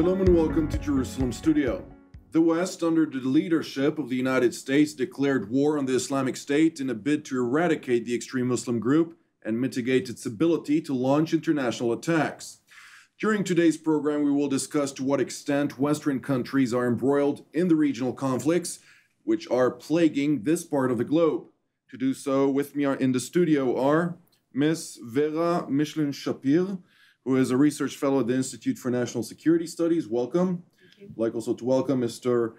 Shalom and welcome to Jerusalem Studio. The West, under the leadership of the United States, declared war on the Islamic State in a bid to eradicate the extreme Muslim group and mitigate its ability to launch international attacks. During today's program, we will discuss to what extent Western countries are embroiled in the regional conflicts, which are plaguing this part of the globe. To do so, with me in the studio are Ms. Vera Michlin-Shapir, who is a research fellow at the Institute for National Security Studies. Welcome. Thank you. I'd like also to welcome Mr.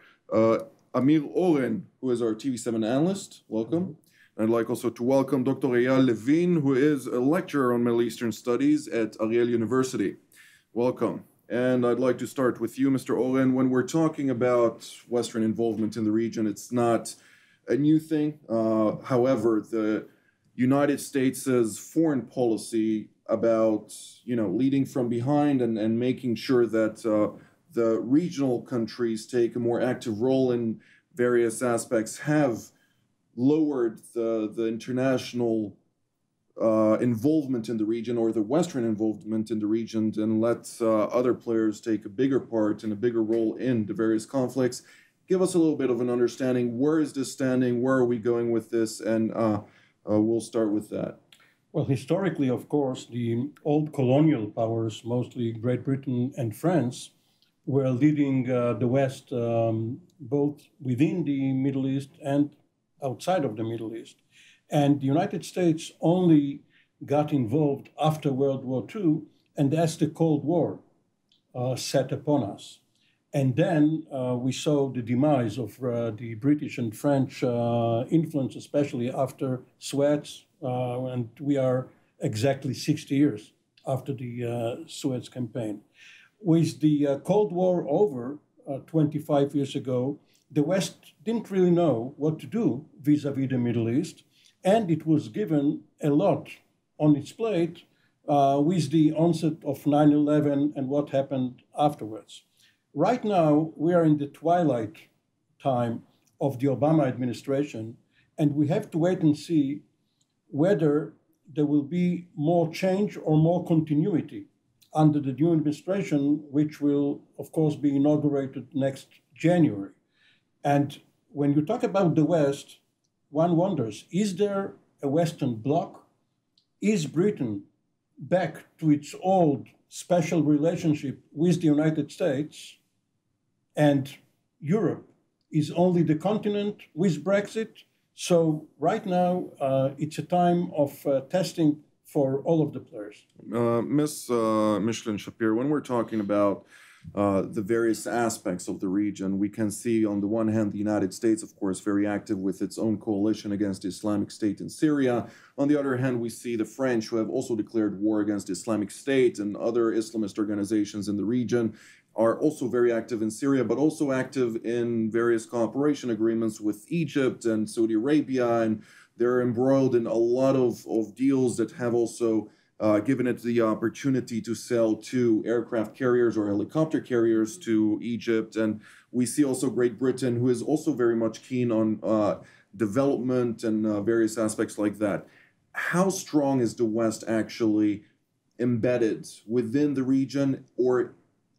Amir Oren, who is our TV7 analyst. Welcome. I'd like also to welcome Dr. Eyal Levin, who is a lecturer on Middle Eastern Studies at Ariel University. Welcome. And I'd like to start with you, Mr. Oren. When we're talking about Western involvement in the region, it's not a new thing. However, the United States' foreign policy about, leading from behind and making sure that the regional countries take a more active role in various aspects have lowered the international involvement in the region, or the Western involvement in the region, and let other players take a bigger part and a bigger role in the various conflicts. Give us a little bit of an understanding. Where is this standing? Where are we going with this? And we'll start with that. Well, historically, of course, the old colonial powers, mostly Great Britain and France, were leading the West both within the Middle East and outside of the Middle East. And the United States only got involved after World War II, and as the Cold War set upon us. And then we saw the demise of the British and French influence, especially after Suez, and we are exactly 60 years after the Suez campaign. With the Cold War over 25 years ago, the West didn't really know what to do vis-a-vis the Middle East, and it was given a lot on its plate with the onset of 9/11 and what happened afterwards. Right now, we are in the twilight time of the Obama administration, and we have to wait and see whether there will be more change or more continuity under the new administration, which will, of course, be inaugurated next January. And when you talk about the West, one wonders, is there a Western bloc? Is Britain back to its old special relationship with the United States? And Europe is only the continent with Brexit? So right now, it's a time of testing for all of the players. Ms. Michlin-Shapir, when we're talking about the various aspects of the region, we can see on the one hand the United States, of course, very active with its own coalition against the Islamic State in Syria. On the other hand, we see the French, who have also declared war against the Islamic State and other Islamist organizations in the region, are also very active in Syria, but also active in various cooperation agreements with Egypt and Saudi Arabia, and they're embroiled in a lot of deals that have also given it the opportunity to sell two aircraft carriers or helicopter carriers to Egypt. And we see also Great Britain, who is also very much keen on development and various aspects like that. How strong is the West actually embedded within the region, or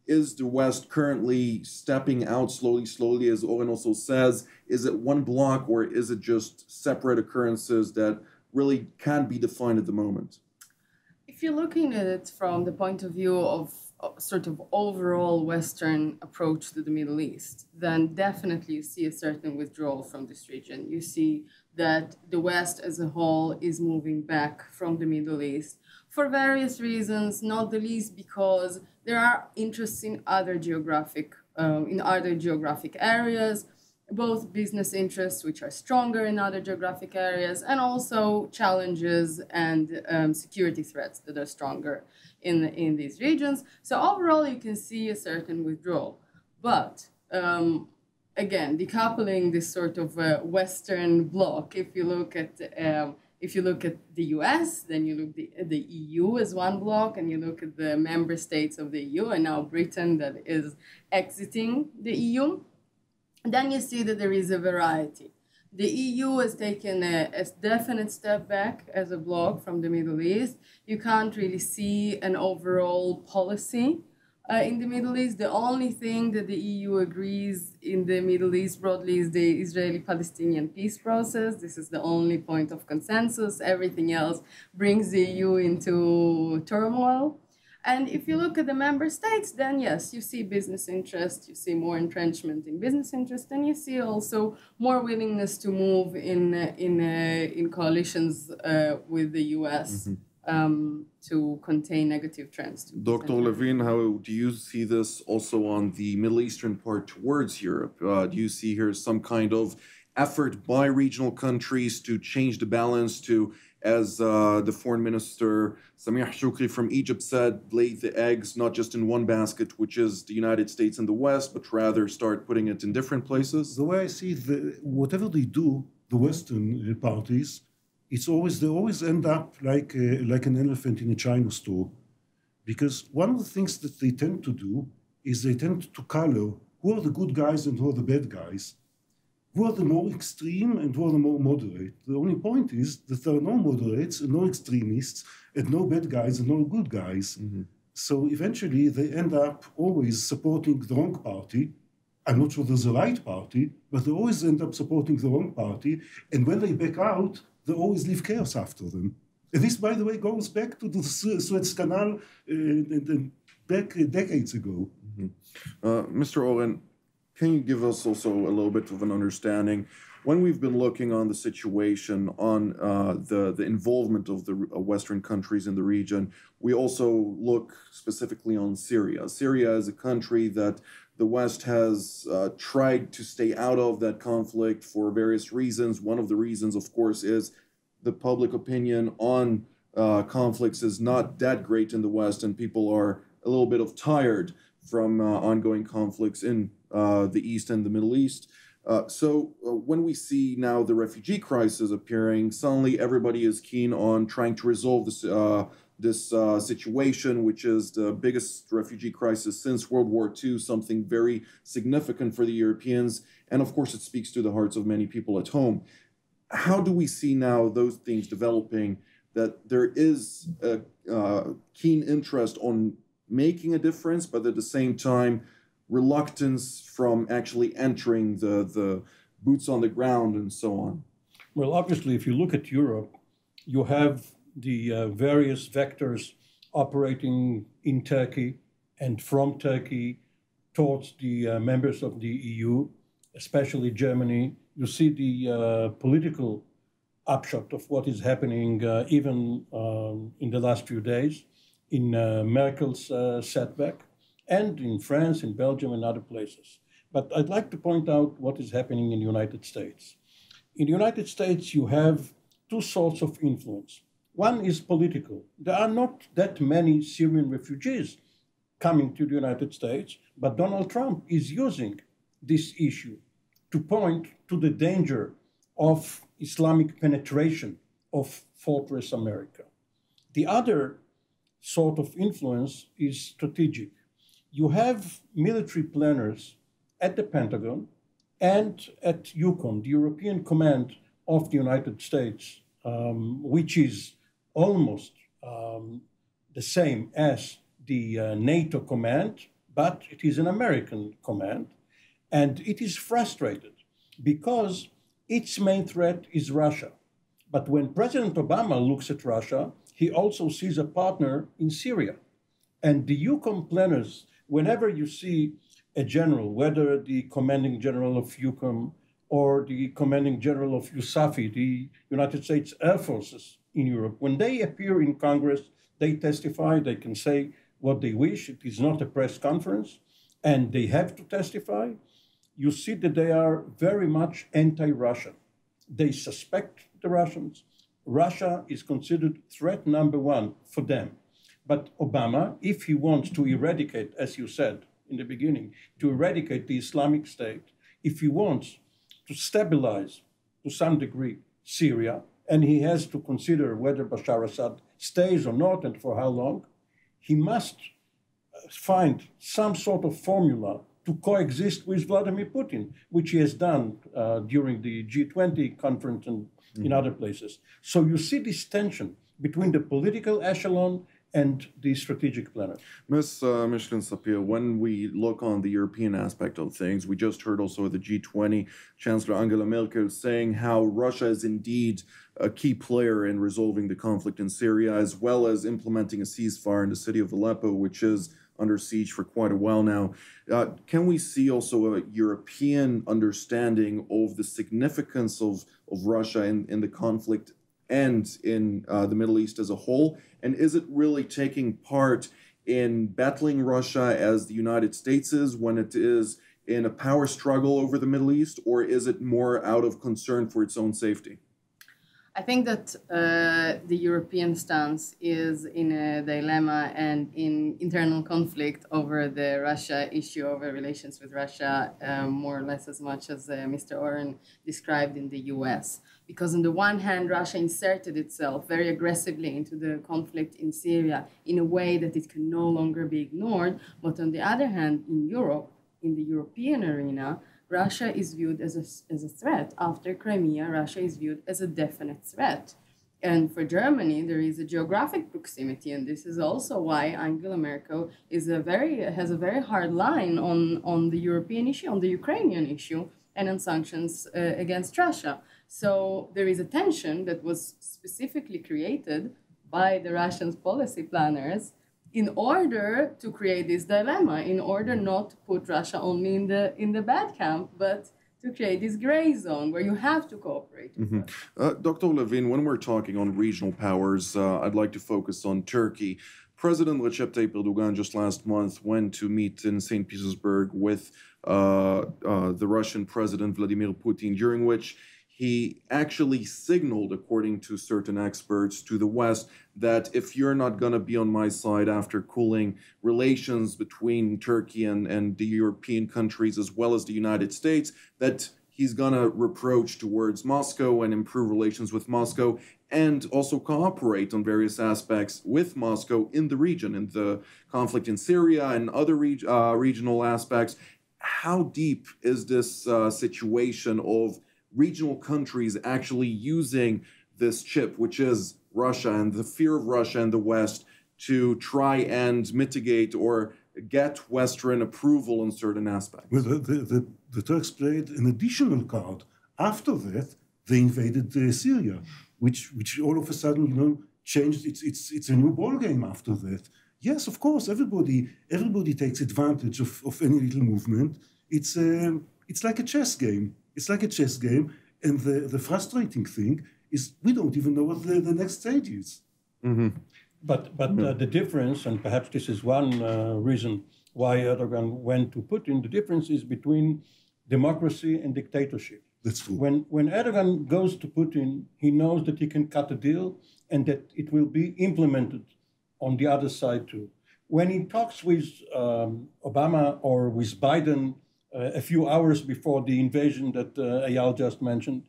is the West currently stepping out slowly, as Oren also says? Is it one block, or is it just separate occurrences that really can't be defined at the moment? If you're looking at it from the point of view of sort of overall Western approach to the Middle East, then definitely you see a certain withdrawal from this region. You see that the West as a whole is moving back from the Middle East for various reasons, not the least because there are interests in other geographic areas, both business interests, which are stronger in other geographic areas, and also challenges and security threats that are stronger in these regions. So overall, you can see a certain withdrawal. But again, decoupling this sort of Western bloc, if you look at the US, then you look at the EU as one bloc, and you look at the member states of the EU, and now Britain that is exiting the EU, then you see that there is a variety. The EU has taken a definite step back as a bloc from the Middle East. You can't really see an overall policy in the Middle East. The only thing that the EU agrees in the Middle East broadly is the Israeli-Palestinian peace process. This is the only point of consensus. Everything else brings the EU into turmoil. And if you look at the member states, then yes, you see business interest, you see more entrenchment in business interest, and you see also more willingness to move in coalitions with the US. To contain negative trends. Dr. Levin, how do you see this also on the Middle Eastern part towards Europe? Do you see here some kind of effort by regional countries to change the balance to, as the foreign minister Samir Shoukry from Egypt said, lay the eggs not just in one basket, which is the United States and the West, but rather start putting it in different places? The way I see it, whatever they do, the Western parties, they always end up like an elephant in a China store, because one of the things that they tend to do is they tend to color who are the good guys and who are the bad guys, who are the more extreme and who are the more moderate. The only point is that there are no moderates and no extremists and no bad guys and no good guys. Mm-hmm. So eventually they end up always supporting the wrong party. I'm not sure there's a right party, but they always end up supporting the wrong party. And when they back out, they always leave chaos after them. And this, by the way, goes back to the Suez Canal back decades ago. Mm-hmm. Mr. Oren, can you give us also a little bit of an understanding? When we've been looking on the situation on the involvement of the Western countries in the region, we also look specifically on Syria. Syria is a country that the West has tried to stay out of that conflict for various reasons. One of the reasons, of course, is the public opinion on conflicts is not that great in the West, and people are a little bit tired from ongoing conflicts in the East and the Middle East. So when we see now the refugee crisis appearing, suddenly everybody is keen on trying to resolve this situation, which is the biggest refugee crisis since World War II, something very significant for the Europeans. And of course, it speaks to the hearts of many people at home. How do we see now those things developing, that there is a keen interest on making a difference, but at the same time, reluctance from actually entering the boots on the ground and so on? Well, obviously, if you look at Europe, you have the various vectors operating in Turkey and from Turkey towards the members of the EU, especially Germany. You see the political upshot of what is happening even in the last few days in Merkel's setback, and in France, in Belgium, and other places. But I'd like to point out what is happening in the United States. In the United States, you have two sorts of influence. One is political. There are not that many Syrian refugees coming to the United States, but Donald Trump is using this issue to point to the danger of Islamic penetration of Fortress America. The other sort of influence is strategic. You have military planners at the Pentagon and at EUCOM, the European Command of the United States, which is almost the same as the NATO command, but it is an American command, and it is frustrated because its main threat is Russia. But when President Obama looks at Russia, he also sees a partner in Syria. And the EUCOM planners, whenever you see a general, whether the commanding general of EUCOM or the commanding general of USAFI, the United States Air Forces in Europe, when they appear in Congress, they testify, they can say what they wish. It is not a press conference, and they have to testify. You see that they are very much anti-Russian. They suspect the Russians. Russia is considered threat number one for them. But Obama, if he wants to eradicate, as you said in the beginning, to eradicate the Islamic State, if he wants to stabilize to some degree Syria, and he has to consider whether Bashar Assad stays or not and for how long, he must find some sort of formula to coexist with Vladimir Putin, which he has done during the G20 conference and in other places. So you see this tension between the political echelon and the strategic planner. Ms. Michlin-Shapir, when we look on the European aspect of things, we just heard also the G20 Chancellor Angela Merkel saying how Russia is indeed a key player in resolving the conflict in Syria, as well as implementing a ceasefire in the city of Aleppo, which is under siege for quite a while now. Can we see also a European understanding of the significance of Russia in the conflict and in the Middle East as a whole? And is it really taking part in battling Russia as the United States is when it is in a power struggle over the Middle East, or is it more out of concern for its own safety? I think that the European stance is in a dilemma and in internal conflict over the Russia issue, over relations with Russia, more or less as much as Mr. Oren described in the US. Because on the one hand, Russia inserted itself very aggressively into the conflict in Syria in a way that it can no longer be ignored. But on the other hand, in Europe, in the European arena, Russia is viewed as a threat. After Crimea, Russia is viewed as a definite threat. And for Germany, there is a geographic proximity, and this is also why Angela Merkel has a very hard line on the European issue, on the Ukrainian issue, and on sanctions against Russia. So there is a tension that was specifically created by the Russian policy planners in order to create this dilemma, in order not to put Russia only in the bad camp, but to create this gray zone where you have to cooperate with Russia. Dr. Levin, when we're talking on regional powers, I'd like to focus on Turkey. President Recep Tayyip Erdogan just last month went to meet in St. Petersburg with the Russian President Vladimir Putin, during which he actually signaled, according to certain experts, to the West that if you're not going to be on my side after cooling relations between Turkey and the European countries as well as the United States, that he's going to reproach towards Moscow and improve relations with Moscow and also cooperate on various aspects with Moscow in the region, in the conflict in Syria and other regional aspects. How deep is this situation of regional countries actually using this chip, which is Russia and the fear of Russia and the West, to try and mitigate or get Western approval on certain aspects? Well, the Turks played an additional card. After that, they invaded Syria, which all of a sudden, changed. It's a new ball game after that. Yes, of course, everybody takes advantage of any little movement. It's like a chess game. It's like a chess game, and the frustrating thing is we don't even know what the next stage is. Mm-hmm. But the difference, and perhaps this is one reason why Erdogan went to Putin, the difference is between democracy and dictatorship. That's true. When Erdogan goes to Putin, he knows that he can cut a deal and that it will be implemented on the other side too. When he talks with Obama or with Biden a few hours before the invasion that Eyal just mentioned,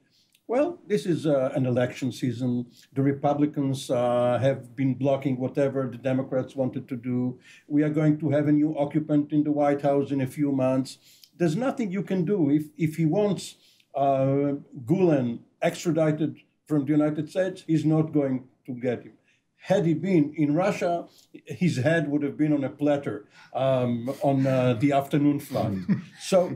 well, this is an election season. The Republicans have been blocking whatever the Democrats wanted to do. We are going to have a new occupant in the White House in a few months. There's nothing you can do. If he wants Gulen extradited from the United States, he's not going to get him. Had he been in Russia, his head would have been on a platter on the afternoon flight. So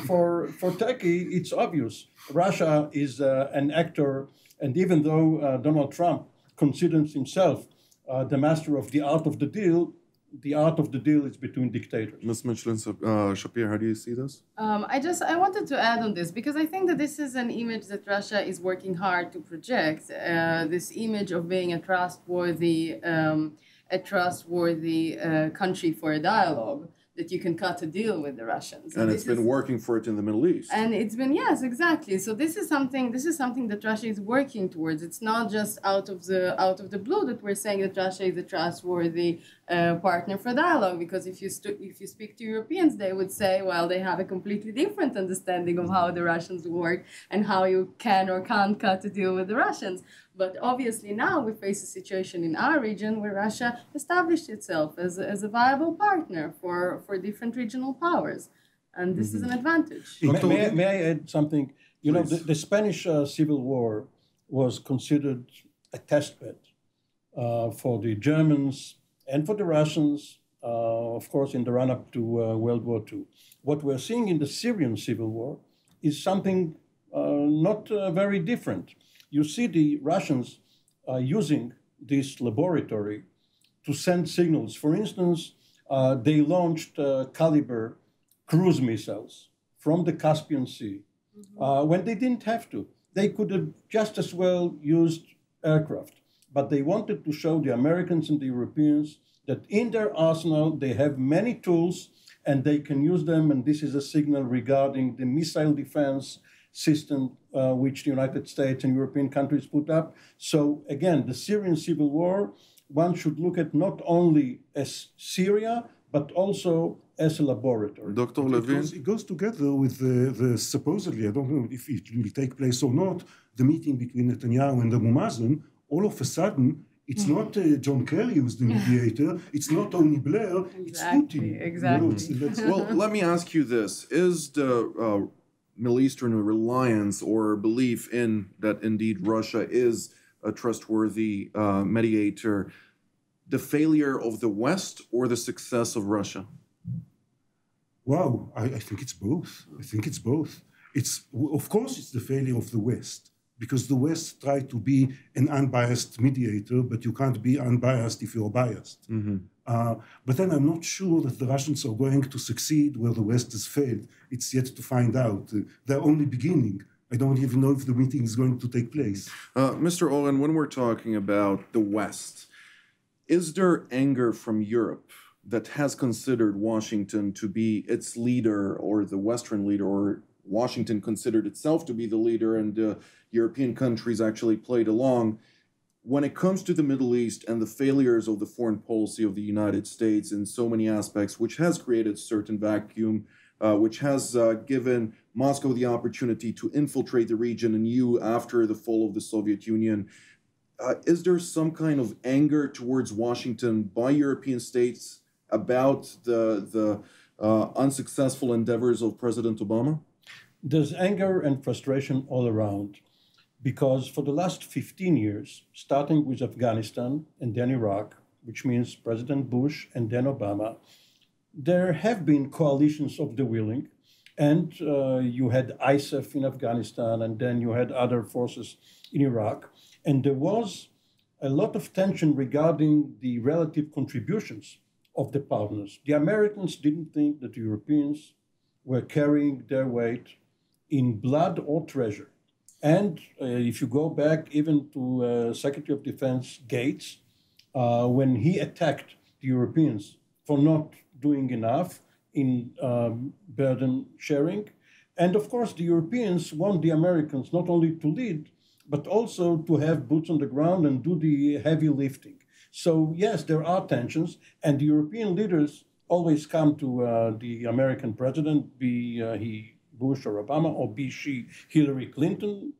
for Turkey, it's obvious. Russia is an actor, and even though Donald Trump considers himself the master of the art of the deal is between dictators. Ms. Michlin-Shapir, how do you see this? I wanted to add on this because I think that this is an image that Russia is working hard to project. This image of being a trustworthy country for a dialogue, that you can cut a deal with the Russians. And it's been working for it in the Middle East. And it's been, yes, exactly. So this is something that Russia is working towards. It's not just out of the blue that we're saying that Russia is a trustworthy partner for dialogue, because if you speak to Europeans, they would say, well, they have a completely different understanding of how the Russians work and how you can or can't cut a deal with the Russians. But obviously now we face a situation in our region where Russia established itself as a viable partner for different regional powers. And this is an advantage. May I add something? You know, the Spanish Civil War was considered a test bed for the Germans and for the Russians, of course, in the run-up to World War II. What we're seeing in the Syrian civil war is something not very different. You see the Russians using this laboratory to send signals. For instance, they launched Caliber cruise missiles from the Caspian Sea when they didn't have to. They could have just as well used aircraft, but they wanted to show the Americans and the Europeans that in their arsenal they have many tools and they can use them, and this is a signal regarding the missile defense system which the United States and European countries put up. So again, the Syrian civil war, one should look at not only as Syria, but also as a laboratory. Dr. Levin? It goes together with the supposedly, I don't know if it will take place or not, the meeting between Netanyahu and Abu Mazen. All of a sudden, it's not John Kerry who's the mediator, it's not Tony Blair, it's Putin. Exactly. Well, let me ask you this. Is the Middle Eastern reliance or belief in that indeed Russia is a trustworthy mediator the failure of the West or the success of Russia? Wow, I think it's both. I think it's both. Of course, it's the failure of the West, because the West tried to be an unbiased mediator, but you can't be unbiased if you're biased. Mm-hmm. But then I'm not sure that the Russians are going to succeed where the West has failed. It's yet to find out. They're only beginning. I don't even know if the meeting is going to take place. Mr. Oren, when we're talking about the West, is there anger from Europe that has considered Washington to be its leader, or the Western leader, or Washington considered itself to be the leader and European countries actually played along? When it comes to the Middle East and the failures of the foreign policy of the United States in so many aspects, which has created a certain vacuum, which has given Moscow the opportunity to infiltrate the region anew after the fall of the Soviet Union, is there some kind of anger towards Washington by European states about the unsuccessful endeavors of President Obama? There's anger and frustration all around, because for the last 15 years, starting with Afghanistan and then Iraq, which means President Bush and then Obama, there have been coalitions of the willing, and you had ISAF in Afghanistan, and then you had other forces in Iraq, and there was a lot of tension regarding the relative contributions of the partners. The Americans didn't think that the Europeans were carrying their weight in blood or treasure. And if you go back even to Secretary of Defense Gates, when he attacked the Europeans for not doing enough in burden sharing. And of course, the Europeans want the Americans not only to lead, but also to have boots on the ground and do the heavy lifting. So yes, there are tensions, and the European leaders always come to the American president, be he Bush or Obama, or be she Hillary Clinton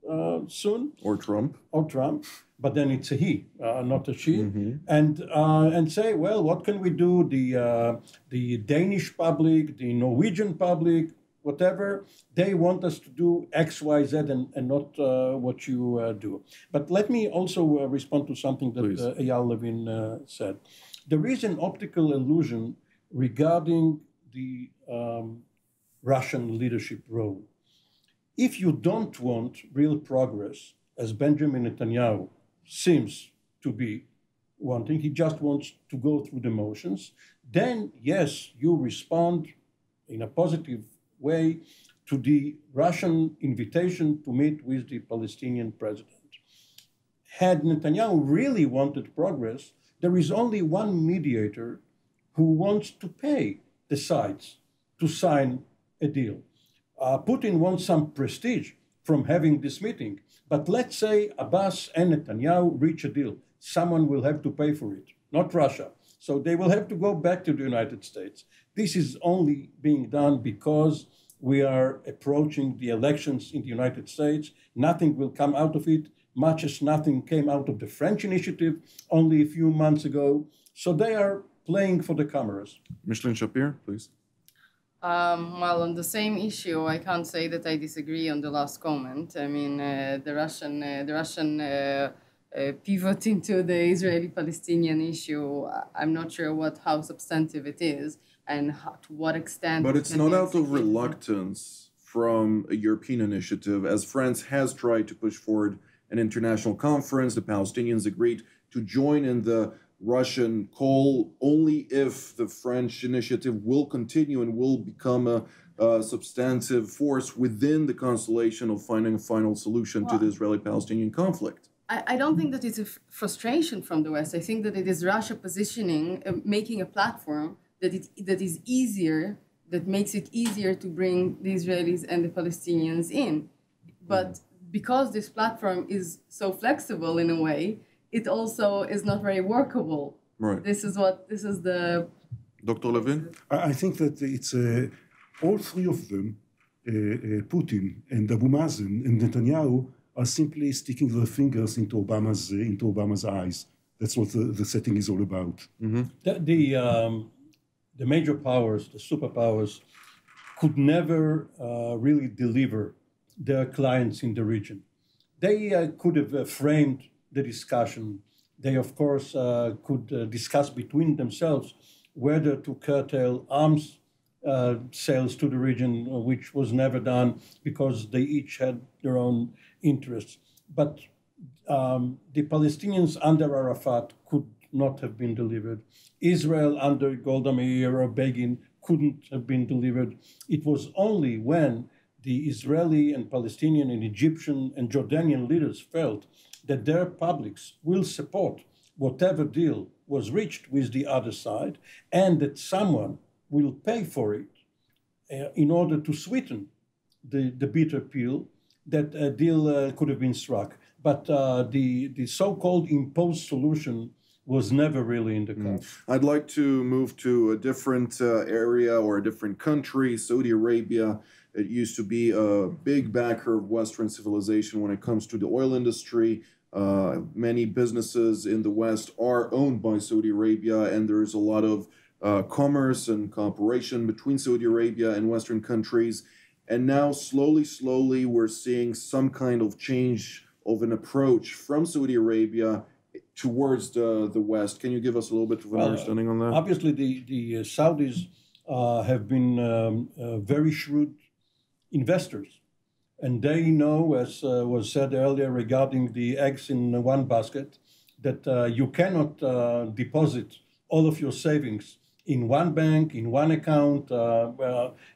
soon. Or Trump. Or Trump. But then it's a he, not a she. Mm-hmm. And say, well, what can we do? The Danish public, the Norwegian public, whatever, they want us to do X, Y, Z, and not what you do. But let me also respond to something that Eyal Levin said. There is an optical illusion regarding the Russian leadership role. If you don't want real progress, as Benjamin Netanyahu seems to be wanting, he just wants to go through the motions, then yes, you respond in a positive way to the Russian invitation to meet with the Palestinian president. Had Netanyahu really wanted progress, there is only one mediator who wants to pay the sides to sign a deal. Putin wants some prestige from having this meeting, but let's say Abbas and Netanyahu reach a deal. Someone will have to pay for it, not Russia. So they will have to go back to the United States. This is only being done because we are approaching the elections in the United States. Nothing will come out of it, much as nothing came out of the French initiative only a few months ago. So they are playing for the cameras. Michlin-Shapir, please. Well, on the same issue, I can't say that I disagree on the last comment. I mean, the Russian pivot into the Israeli-Palestinian issue. I'm not sure how substantive it is and to what extent. But it's not out of reluctance reluctance from a European initiative, as France has tried to push forward an international conference. The Palestinians agreed to join in the Russian call only if the French initiative will continue and will become a substantive force within the constellation of finding a final solution to the Israeli-Palestinian conflict. I don't think that it's a frustration from the West. I think that it is Russia positioning, making a platform that is easier, that makes it easier to bring the Israelis and the Palestinians in. But because this platform is so flexible in a way, it also is not very workable. Right. This is the... Dr. Levin? I think that it's all three of them, Putin and Abu Mazen and Netanyahu, are simply sticking their fingers into Obama's eyes. That's what the setting is all about. Mm-hmm. The major powers, the superpowers, could never really deliver their clients in the region. They could have framed the discussion. They, of course, could discuss between themselves whether to curtail arms sales to the region, which was never done because they each had their own interests. But the Palestinians under Arafat could not have been delivered. Israel under Golda Meir or Begin couldn't have been delivered. It was only when the Israeli and Palestinian and Egyptian and Jordanian leaders felt that their publics will support whatever deal was reached with the other side and that someone will pay for it in order to sweeten the bitter pill, that a deal could have been struck. But the so-called imposed solution was never really in the cards. I'd like to move to a different area or a different country, Saudi Arabia. It used to be a big backer of Western civilization when it comes to the oil industry. Many businesses in the West are owned by Saudi Arabia, and there's a lot of commerce and cooperation between Saudi Arabia and Western countries. And now, slowly, we're seeing some kind of change of an approach from Saudi Arabia towards the West. Can you give us a little bit of an understanding on that? Obviously, the Saudis have been very shrewd investors. And they know, as was said earlier regarding the eggs in one basket, that you cannot deposit all of your savings in one bank, in one account,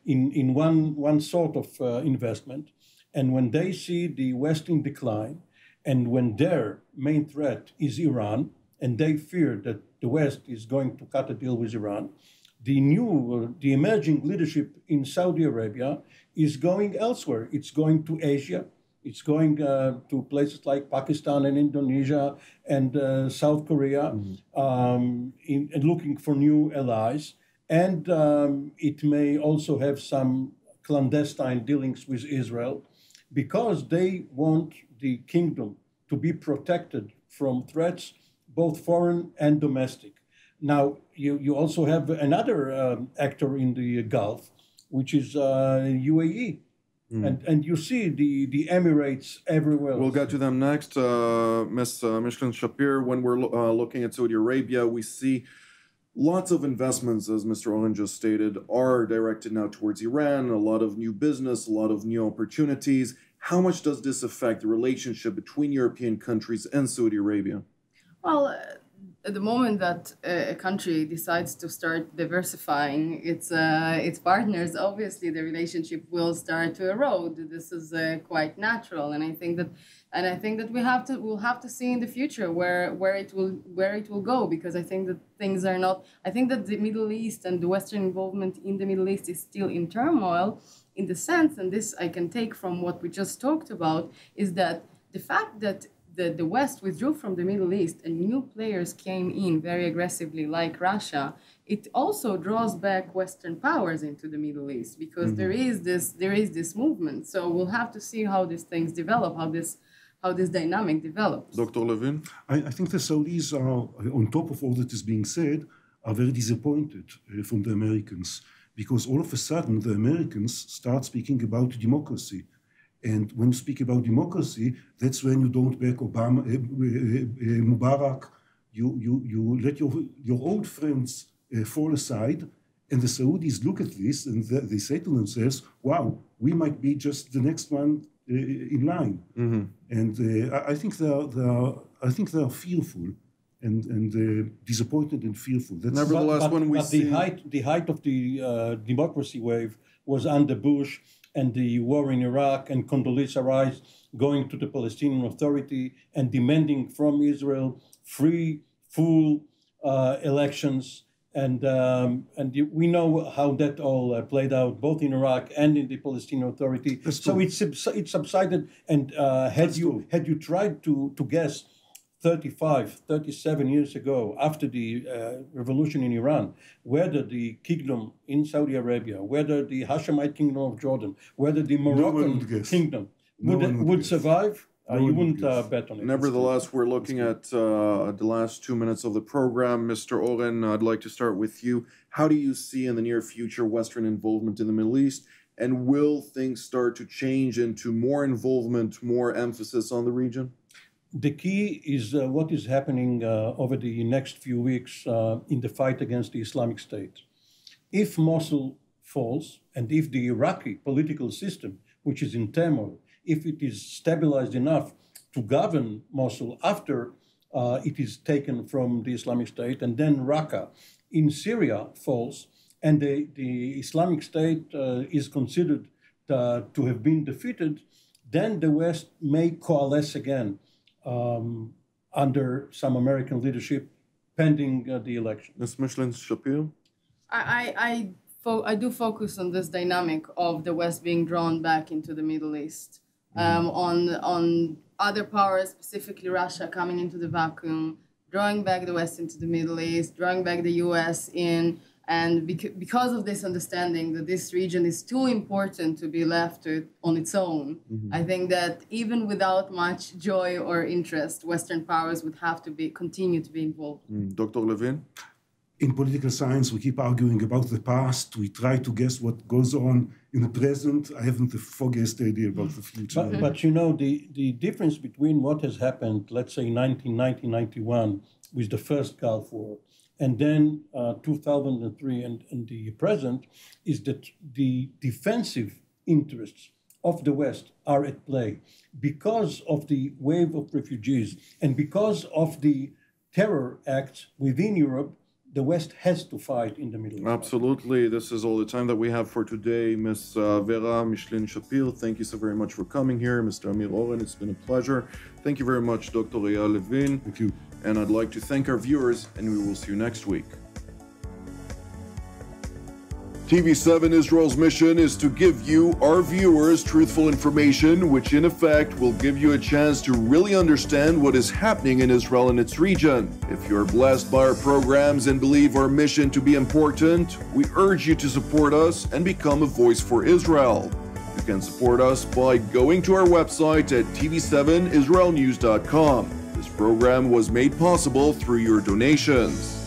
in one sort of investment. And when they see the West in decline, and when their main threat is Iran, and they fear that the West is going to cut a deal with Iran, the emerging leadership in Saudi Arabia is going elsewhere. It's going to Asia. It's going to places like Pakistan and Indonesia and South Korea, and looking for new allies. And it may also have some clandestine dealings with Israel because they want the kingdom to be protected from threats, both foreign and domestic. Now, you also have another actor in the Gulf, which is UAE. And you see the Emirates everywhere. We'll get to them next. Ms. Michlin-Shapir, when we're looking at Saudi Arabia, we see lots of investments, as Mr. Oren just stated, are directed now towards Iran, a lot of new business, a lot of new opportunities. How much does this affect the relationship between European countries and Saudi Arabia? Well, at the moment that a country decides to start diversifying its partners, obviously the relationship will start to erode. This is quite natural, and I think that we'll have to see in the future where it will go, because I think that things are not. I think that the Middle East and the Western involvement in the Middle East is still in turmoil, in the sense, and this I can take from what we just talked about, is that the fact that the West withdrew from the Middle East and new players came in very aggressively, like Russia, it also draws back Western powers into the Middle East, because there is this movement. So we'll have to see how these things develop, how this dynamic develops. Dr. Levin? I think the Saudis are, on top of all that is being said, are very disappointed from the Americans, because all of a sudden the Americans start speaking about democracy. And when you speak about democracy, that's when you don't back Obama, Mubarak. You let your old friends fall aside, and the Saudis look at this and they say to themselves, "Wow, we might be just the next one in line." Mm-hmm. And I think they are fearful and disappointed and fearful. That's Nevertheless, when we see the height of the democracy wave was under Bush and the war in Iraq and Condoleezza Rice going to the Palestinian Authority and demanding from Israel free, full elections. And we know how that all played out, both in Iraq and in the Palestinian Authority. So it subsided. And had you tried to guess 35, 37 years ago, after the revolution in Iran, whether the kingdom in Saudi Arabia, whether the Hashemite kingdom of Jordan, whether the Moroccan kingdom would survive, you wouldn't bet on it. Nevertheless, we're looking at the last 2 minutes of the program. Mr. Oren, I'd like to start with you. How do you see in the near future Western involvement in the Middle East? And will things start to change into more involvement, more emphasis on the region? The key is what is happening over the next few weeks in the fight against the Islamic State. If Mosul falls, and if the Iraqi political system, which is in turmoil, if it is stabilized enough to govern Mosul after it is taken from the Islamic State, and then Raqqa in Syria falls, and the Islamic State is considered to have been defeated, then the West may coalesce again under some American leadership pending the election. Ms. Michlin-Shapir? I do focus on this dynamic of the West being drawn back into the Middle East. On other powers, specifically Russia, coming into the vacuum, drawing back the West into the Middle East, drawing back the US in, and because of this understanding that this region is too important to be left on its own, I think that even without much joy or interest, Western powers would have to continue to be involved. Dr. Levin? In political science, we keep arguing about the past. We try to guess what goes on in the present. I haven't the foggiest idea about the future. But you know, the difference between what has happened, let's say 1990-91, with the first Gulf War, and then 2003 and the present, is that the defensive interests of the West are at play because of the wave of refugees and because of the terror acts within Europe. The West has to fight in the Middle East. Absolutely. This is all the time that we have for today. Ms. Vera Michlin-Shapir, thank you so very much for coming here. Mr. Amir Oren, it's been a pleasure. Thank you very much, Dr. Eyal Levin. Thank you. And I'd like to thank our viewers, and we will see you next week. TV7 Israel's mission is to give you, our viewers, truthful information, which in effect will give you a chance to really understand what is happening in Israel and its region. If you're blessed by our programs and believe our mission to be important, we urge you to support us and become a voice for Israel. You can support us by going to our website at tv7israelnews.com. This program was made possible through your donations.